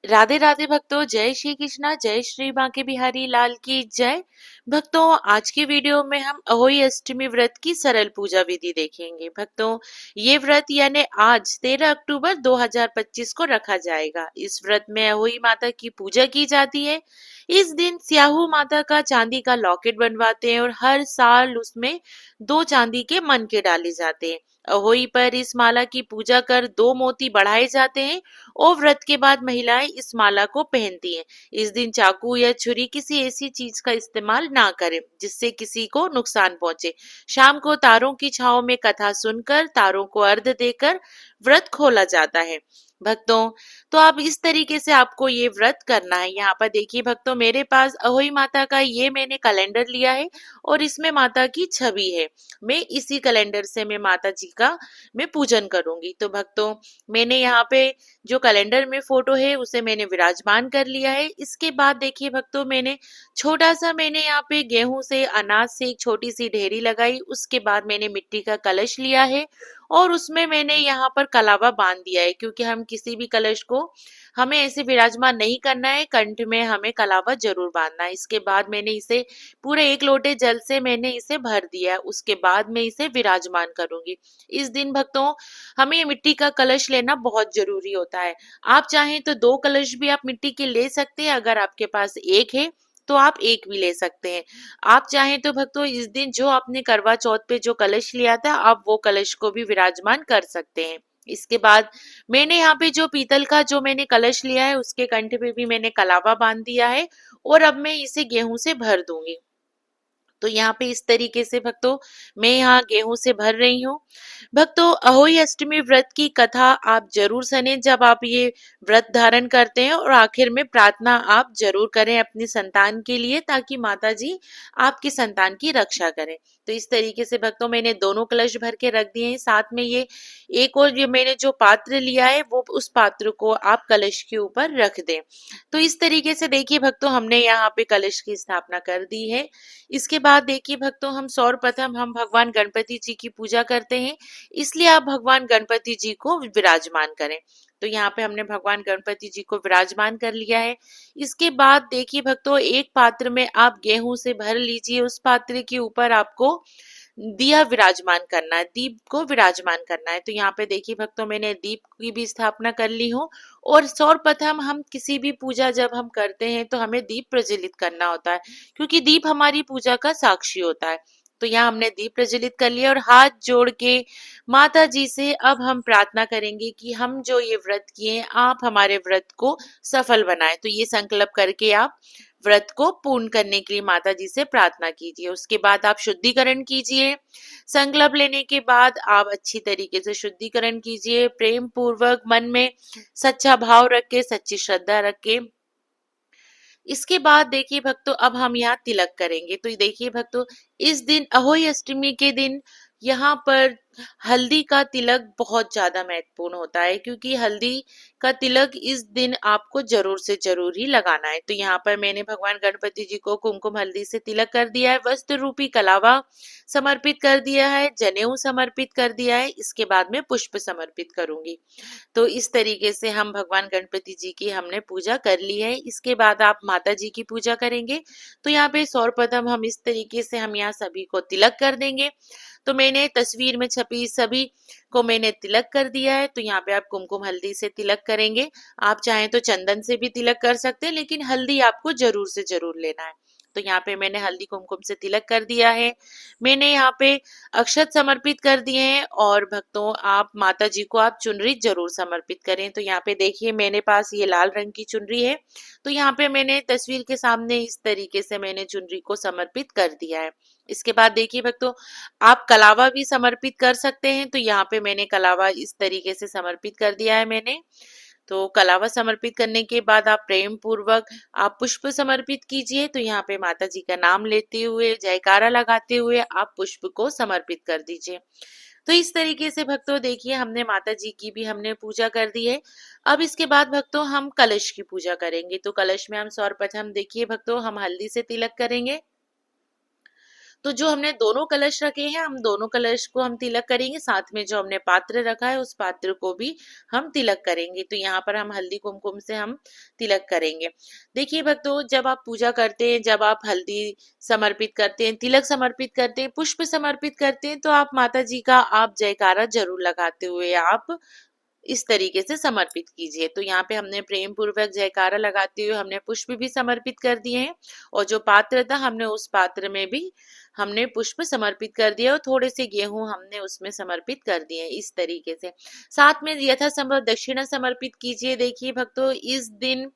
राधे राधे भक्तों, जय श्री कृष्णा, जय श्री बांके बिहारी लाल की जय। भक्तों, आज की वीडियो में हम अहोई अष्टमी व्रत की सरल पूजा विधि देखेंगे। भक्तों, ये व्रत यानी आज 13 अक्टूबर 2025 को रखा जाएगा। इस व्रत में अहोई माता की पूजा की जाती है। इस दिन स्याहू माता का चांदी का लॉकेट बनवाते हैं और हर साल उसमें 2 चांदी के मनके डाले जाते हैं। अहोई पर इस माला की पूजा कर 2 मोती बढ़ाए जाते हैं और व्रत के बाद महिलाएं इस माला को पहनती हैं। इस दिन चाकू या छुरी किसी ऐसी चीज का इस्तेमाल ना करें जिससे किसी को नुकसान पहुंचे। शाम को तारों की छांव में कथा सुनकर तारों को अर्घ देकर व्रत खोला जाता है। भक्तों, तो अब इस तरीके से आपको ये व्रत करना है। यहाँ पर देखिए भक्तों, मेरे पास अहोई माता का ये मैंने कैलेंडर लिया है और इसमें माता की छवि है। मैं इसी कैलेंडर से मैं माता जी का मैं पूजन करूंगी। तो भक्तों, मैंने यहाँ पे जो कैलेंडर में फोटो है उसे मैंने विराजमान कर लिया है। इसके बाद देखिए भक्तों, मैंने छोटा सा मैंने यहाँ पे गेहूं से अनाज से एक छोटी सी ढेरी लगाई। उसके बाद मैंने मिट्टी का कलश लिया है और उसमें मैंने यहाँ पर कलावा बांध दिया है, क्योंकि हम किसी भी कलश को हमें ऐसे विराजमान नहीं करना है, कंठ में हमें कलावा जरूर बांधना है। इसके बाद मैंने इसे पूरे 1 लोटे जल से मैंने इसे भर दिया है। उसके बाद मैं इसे विराजमान करूंगी। इस दिन भक्तों, हमें मिट्टी का कलश लेना बहुत जरूरी होता है। आप चाहें तो 2 कलश भी आप मिट्टी के ले सकते हैं। अगर आपके पास एक है तो आप एक भी ले सकते हैं। आप चाहें तो भक्तों, इस दिन जो आपने करवा चौथ पे जो कलश लिया था, आप वो कलश को भी विराजमान कर सकते हैं। इसके बाद मैंने यहाँ पे जो पीतल का जो मैंने कलश लिया है उसके कंठ पे भी मैंने कलावा बांध दिया है और अब मैं इसे गेहूं से भर दूंगी। तो यहाँ पे इस तरीके से भक्तों, मैं यहाँ गेहूं से भर रही हूँ। भक्तों, अहोई अष्टमी व्रत की कथा आप जरूर सुने जब आप ये व्रत धारण करते हैं, और आखिर में प्रार्थना आप जरूर करें अपनी संतान के लिए, ताकि माता जी आपकी संतान की रक्षा करें। तो इस तरीके से भक्तों, मैंने दोनों कलश भर के रख दिए हैं। साथ में ये एक और ये मैंने जो पात्र लिया है वो उस पात्र को आप कलश के ऊपर रख दें। तो इस तरीके से देखिए भक्तों, हमने यहाँ पे कलश की स्थापना कर दी है। इसके बाद देखिए भक्तों, हम सर्वप्रथम हम भगवान गणपति जी की पूजा करते हैं, इसलिए आप भगवान गणपति जी को विराजमान करें। तो यहाँ पे हमने भगवान गणपति जी को विराजमान कर लिया है। इसके बाद देखिए भक्तों, एक पात्र में आप गेहूं से भर लीजिए। उस पात्र के ऊपर आपको दिया विराजमान करना है, दीप को विराजमान करना है। तो यहाँ पे देखिए भक्तों, मैंने दीप की भी स्थापना कर ली हूँ। और सर्वप्रथम हम किसी भी पूजा जब हम करते हैं तो हमें दीप प्रज्वलित करना होता है, क्योंकि दीप हमारी पूजा का साक्षी होता है। तो यहाँ हमने दीप प्रज्वलित कर लिया और हाथ जोड़ के माता जी से अब हम प्रार्थना करेंगे कि हम जो ये व्रत किए आप हमारे व्रत को सफल बनाए। तो ये संकल्प करके आप व्रत को पूर्ण करने के लिए माता जी से प्रार्थना कीजिए। उसके बाद आप शुद्धिकरण कीजिए। संकल्प लेने के बाद आप अच्छी तरीके से शुद्धिकरण कीजिए, प्रेम पूर्वक मन में सच्चा भाव रख के, सच्ची श्रद्धा रख के। इसके बाद देखिए भक्तों, अब हम यहाँ तिलक करेंगे। तो देखिए भक्तों, इस दिन अहोई अष्टमी के दिन यहाँ पर हल्दी का तिलक बहुत ज्यादा महत्वपूर्ण होता है, क्योंकि हल्दी का तिलक इस दिन आपको जरूर से जरूर ही लगाना है। तो यहाँ पर मैंने भगवान गणपति जी को कुमकुम हल्दी से तिलक कर दिया है, वस्त्र रूपी कलावा समर्पित कर दिया है, जनेऊ समर्पित कर दिया है। इसके बाद में पुष्प समर्पित करूंगी। तो इस तरीके से हम भगवान गणपति जी की हमने पूजा कर ली है। इसके बाद आप माता जी की पूजा करेंगे। तो यहाँ पे सर्वप्रथम हम इस तरीके से हम यहाँ सभी को तिलक कर देंगे। तो मैंने तस्वीर में छपी सभी को मैंने तिलक कर दिया है। तो यहाँ पे आप कुमकुम हल्दी से तिलक करेंगे। आप चाहें तो चंदन से भी तिलक कर सकते हैं, लेकिन हल्दी आपको जरूर से जरूर लेना है। तो यहाँ पे मैंने हल्दी कुमकुम से तिलक कर दिया है। मैंने यहाँ पे अक्षत समर्पित कर दिए हैं। और भक्तों, आप माता जी को आप चुनरी जरूर समर्पित करें। तो यहाँ पे देखिए, मेरे पास ये लाल रंग की चुनरी है। तो यहाँ पे मैंने तस्वीर के सामने इस तरीके से मैंने चुनरी को समर्पित कर दिया है। इसके बाद देखिए भक्तों, आप कलावा भी समर्पित कर सकते हैं। तो यहाँ पे मैंने कलावा इस तरीके से समर्पित कर दिया है मैंने। तो कलावा समर्पित करने के बाद आप प्रेम पूर्वक आप पुष्प समर्पित कीजिए। तो यहाँ पे माता जी का नाम लेते हुए, जयकारा लगाते हुए आप पुष्प को समर्पित कर दीजिए। तो इस तरीके से भक्तों देखिए, हमने माता जी की भी हमने पूजा कर दी है। अब इसके बाद भक्तों, हम कलश की पूजा करेंगे। तो कलश में हम सर्वप्रथम देखिए भक्तों, हम हल्दी से तिलक करेंगे। तो जो हमने दोनों कलश रखे हैं, हम दोनों कलश को हम तिलक करेंगे, साथ में जो हमने पात्र रखा है उस पात्र को भी हम तिलक करेंगे। तो यहाँ पर हम हल्दी कुमकुम से हम तिलक करेंगे। देखिए भक्तों, जब आप पूजा करते हैं, जब आप हल्दी समर्पित करते हैं, तिलक समर्पित करते हैं, पुष्प समर्पित करते हैं, तो आप माता जी का आप जयकारा जरूर लगाते हुए आप इस तरीके से समर्पित कीजिए। तो यहाँ पे हमने प्रेम पूर्वक जयकारा लगाते हुए हमने पुष्प भी समर्पित कर दिए हैं, और जो पात्र था हमने उस पात्र में भी हमने पुष्प समर्पित कर दिया, और थोड़े से गेहूं हमने उसमें समर्पित कर दिए इस तरीके से। साथ में यथासंभव दक्षिणा समर्पित कीजिए। देखिए भक्तों, इस दिन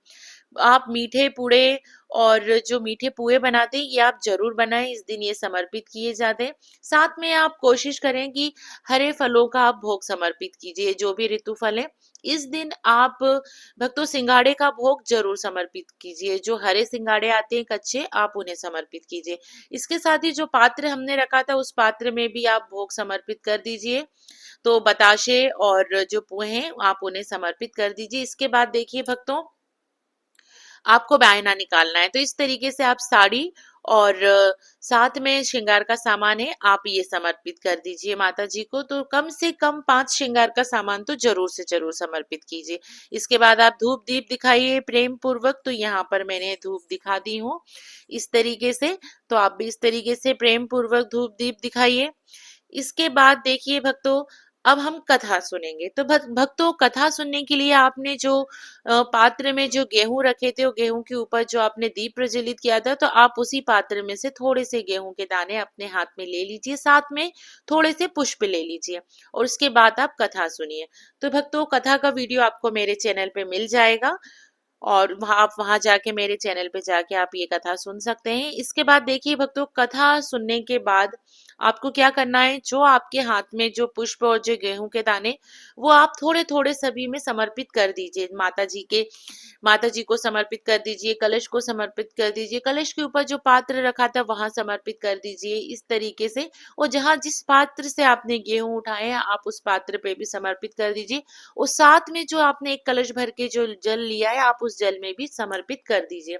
आप मीठे पूड़े और जो मीठे पुए बनाते हैं ये आप जरूर बनाएं, इस दिन ये समर्पित किए जाते हैं। साथ में आप कोशिश करें कि हरे फलों का आप भोग समर्पित कीजिए, जो भी ऋतु फल है इस दिन आप भक्तों सिंगाड़े का भोग जरूर समर्पित कीजिए। जो हरे सिंगाड़े आते हैं कच्चे, आप उन्हें समर्पित कीजिए। इसके साथ ही जो पात्र हमने रखा था उस पात्र में भी आप भोग समर्पित कर दीजिए। तो बताशे और जो पुए हैं आप उन्हें समर्पित कर दीजिए। इसके बाद देखिए भक्तों, आपको बायना निकालना है, तो इस तरीके से आप साड़ी और साथ में श्रृंगार का सामान है आप ये समर्पित कर दीजिए माता जी को। तो कम से कम 5 श्रृंगार का सामान तो जरूर से जरूर समर्पित कीजिए। इसके बाद आप धूप दीप दिखाइए प्रेम पूर्वक। तो यहाँ पर मैंने धूप दिखा दी हूँ इस तरीके से, तो आप भी इस तरीके से प्रेम पूर्वक धूप दीप दिखाइए। इसके बाद देखिए भक्तों, अब हम कथा सुनेंगे। तो भक्तों, कथा सुनने के लिए आपने जो पात्र में जो गेहूं रखे थे, वो गेहूं के ऊपर जो आपने दीप प्रज्वलित किया था, तो आप उसी पात्र में से थोड़े से गेहूं के दाने अपने हाथ में ले लीजिए, साथ में थोड़े से पुष्प ले लीजिए, और उसके बाद आप कथा सुनिए। तो भक्तों, कथा का वीडियो आपको मेरे चैनल पे मिल जाएगा, और आप वहां जाके मेरे चैनल पे जाके आप ये कथा सुन सकते हैं। इसके बाद देखिए भक्तों, कथा सुनने के बाद आपको क्या करना है, जो आपके हाथ में जो पुष्प और जो गेहूं के दाने, वो आप थोड़े थोड़े सभी में समर्पित कर दीजिए। माता जी को समर्पित कर दीजिए, कलश को समर्पित कर दीजिए, कलश के ऊपर जो पात्र रखा था वहां समर्पित कर दीजिए इस तरीके से। और जहां जिस पात्र से आपने गेहूं उठाए हैं आप उस पात्र पे भी समर्पित कर दीजिए, और साथ में जो आपने एक कलश भर के जो जल लिया है आप उस जल में भी समर्पित कर दीजिए।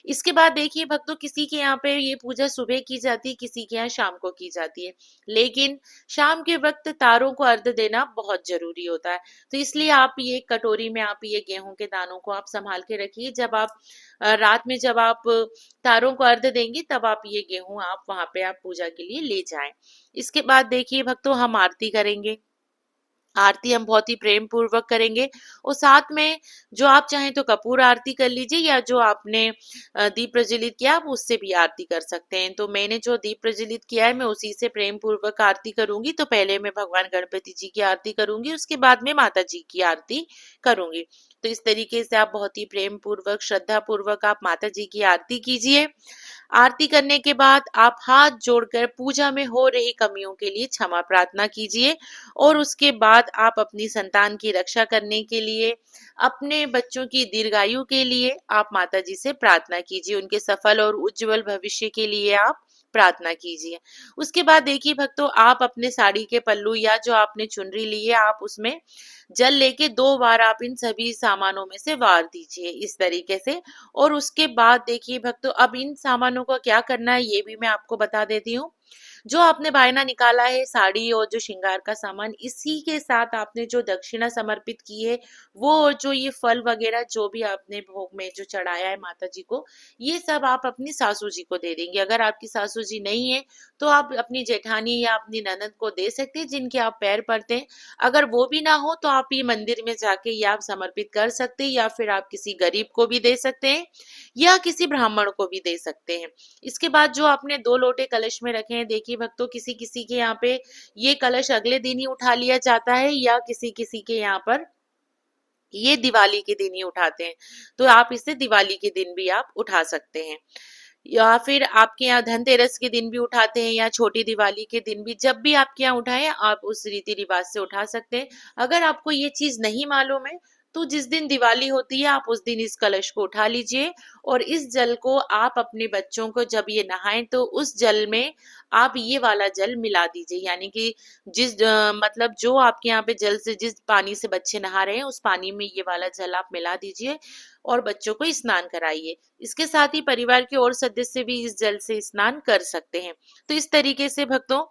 इसके बाद देखिए भक्तों, किसी के यहाँ पे ये पूजा सुबह की जाती है, किसी के यहाँ शाम को की जाती है, लेकिन शाम के वक्त तारों को अर्घ देना बहुत जरूरी होता है। तो इसलिए आप ये कटोरी में आप ये गेहूं के दानों को आप संभाल के रखिए। जब आप रात में जब आप तारों को अर्घ देंगे तब आप ये गेहूं आप वहां पे आप पूजा के लिए ले जाएं। इसके बाद देखिए भक्तों, हम आरती करेंगे। आरती हम बहुत ही प्रेम पूर्वक करेंगे, और साथ में जो आप चाहें तो कपूर आरती कर लीजिए, या जो आपने दीप प्रज्वलित किया आप उससे भी आरती कर सकते हैं। तो मैंने जो दीप प्रज्वलित किया है मैं उसी से प्रेम पूर्वक आरती करूंगी। तो पहले मैं भगवान गणपति जी की आरती करूंगी, उसके बाद में माता जी की आरती करूंगी। तो इस तरीके से आप बहुत ही प्रेम पूर्वक श्रद्धा पूर्वक आप माता जी की आरती कीजिए। आरती करने के बाद आप हाथ जोड़कर पूजा में हो रही कमियों के लिए क्षमा प्रार्थना कीजिए, और उसके बाद आप अपनी संतान की रक्षा करने के लिए, अपने बच्चों की दीर्घायु के लिए आप माता जी से प्रार्थना कीजिए, उनके सफल और उज्जवल भविष्य के लिए आप प्रार्थना कीजिए। उसके बाद देखिए भक्तों, आप अपने साड़ी के पल्लू या जो आपने चुनरी ली है आप उसमें जल लेके 2 बार आप इन सभी सामानों में से वार दीजिए इस तरीके से। और उसके बाद देखिए भक्तों, अब इन सामानों का क्या करना है ये भी मैं आपको बता देती हूँ। जो आपने बायना निकाला है साड़ी और जो श्रृंगार का सामान, इसी के साथ आपने जो दक्षिणा समर्पित की है वो, और जो ये फल वगैरह जो भी आपने भोग में जो चढ़ाया है माता जी को, ये सब आप अपनी सासू जी को दे देंगे। अगर आपकी सासू जी नहीं है तो आप अपनी जेठानी या अपनी ननद को दे सकते हैं जिनके आप पैर पड़ते हैं। अगर वो भी ना हो तो आप ये मंदिर में जाके ये आप समर्पित कर सकते हैं, या फिर आप किसी गरीब को भी दे सकते हैं, या किसी ब्राह्मण को भी दे सकते हैं। इसके बाद जो आपने 2 लोटे कलश में रखे हैं, देखिए भक्तों, किसी किसी के यहाँ पे ये कलश अगले दिन ही उठा लिया जाता है, या किसी किसी के यहाँ पर ये दिवाली के दिन ही उठाते हैं। तो आप इसे दिवाली के दिन भी आप उठा सकते हैं, या फिर आपके यहाँ धनतेरस के दिन भी उठाते हैं, या छोटी दिवाली के दिन भी, जब भी आपके यहाँ उठाए आप उस रीति रिवाज से उठा सकते हैं। अगर आपको ये चीज नहीं मालूम है तो जिस दिन दिवाली होती है आप उस दिन इस कलश को उठा लीजिए, और इस जल को आप अपने बच्चों को जब ये नहाएं तो उस जल में आप ये वाला जल मिला दीजिए। यानी कि मतलब जो आपके यहाँ पे जल से जिस पानी से बच्चे नहा रहे हैं उस पानी में ये वाला जल आप मिला दीजिए, और बच्चों को स्नान कराइए। इसके साथ ही परिवार के और सदस्य भी इस जल से स्नान कर सकते हैं। तो इस तरीके से भक्तों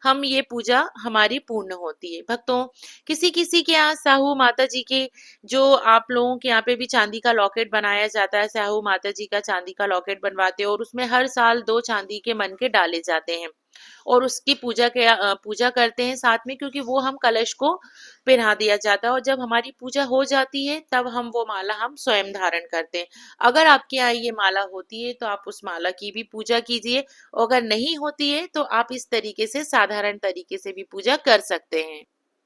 हम ये पूजा हमारी पूर्ण होती है। भक्तों किसी किसी के यहाँ साहू माता जी के, जो आप लोगों के यहाँ पे भी चांदी का लॉकेट बनाया जाता है, साहू माता जी का चांदी का लॉकेट बनवाते हैं और उसमें हर साल 2 चांदी के मन के डाले जाते हैं और उसकी पूजा करते हैं साथ में, क्योंकि वो हम कलश को पहना दिया जाता है और जब हमारी पूजा हो जाती है तब हम वो माला हम स्वयं धारण करते हैं। अगर आपके यहाँ ये माला होती है तो आप उस माला की भी पूजा कीजिए और अगर नहीं होती है तो आप इस तरीके से साधारण तरीके से भी पूजा कर सकते हैं।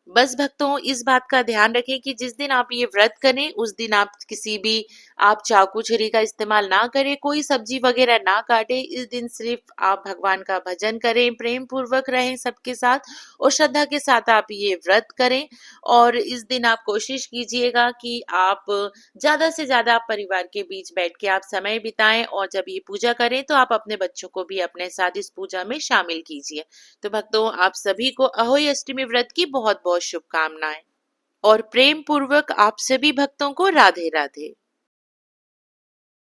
बस भक्तों इस बात का ध्यान रखें कि जिस दिन आप ये व्रत करें उस दिन आप किसी भी आप चाकू छुरी का इस्तेमाल ना करें, कोई सब्जी वगैरह ना काटें। इस दिन सिर्फ आप भगवान का भजन करें, प्रेम पूर्वक रहें सबके साथ और श्रद्धा के साथ आप ये व्रत करें। और इस दिन आप कोशिश कीजिएगा कि आप ज्यादा से ज्यादा आप परिवार के बीच बैठ के आप समय बिताएं और जब ये पूजा करें तो आप अपने बच्चों को भी अपने साथ इस पूजा में शामिल कीजिए। तो भक्तों आप सभी को अहोई अष्टमी व्रत की बहुत बहुत शुभकामनाएं और प्रेम पूर्वक आप सभी भक्तों को राधे राधे।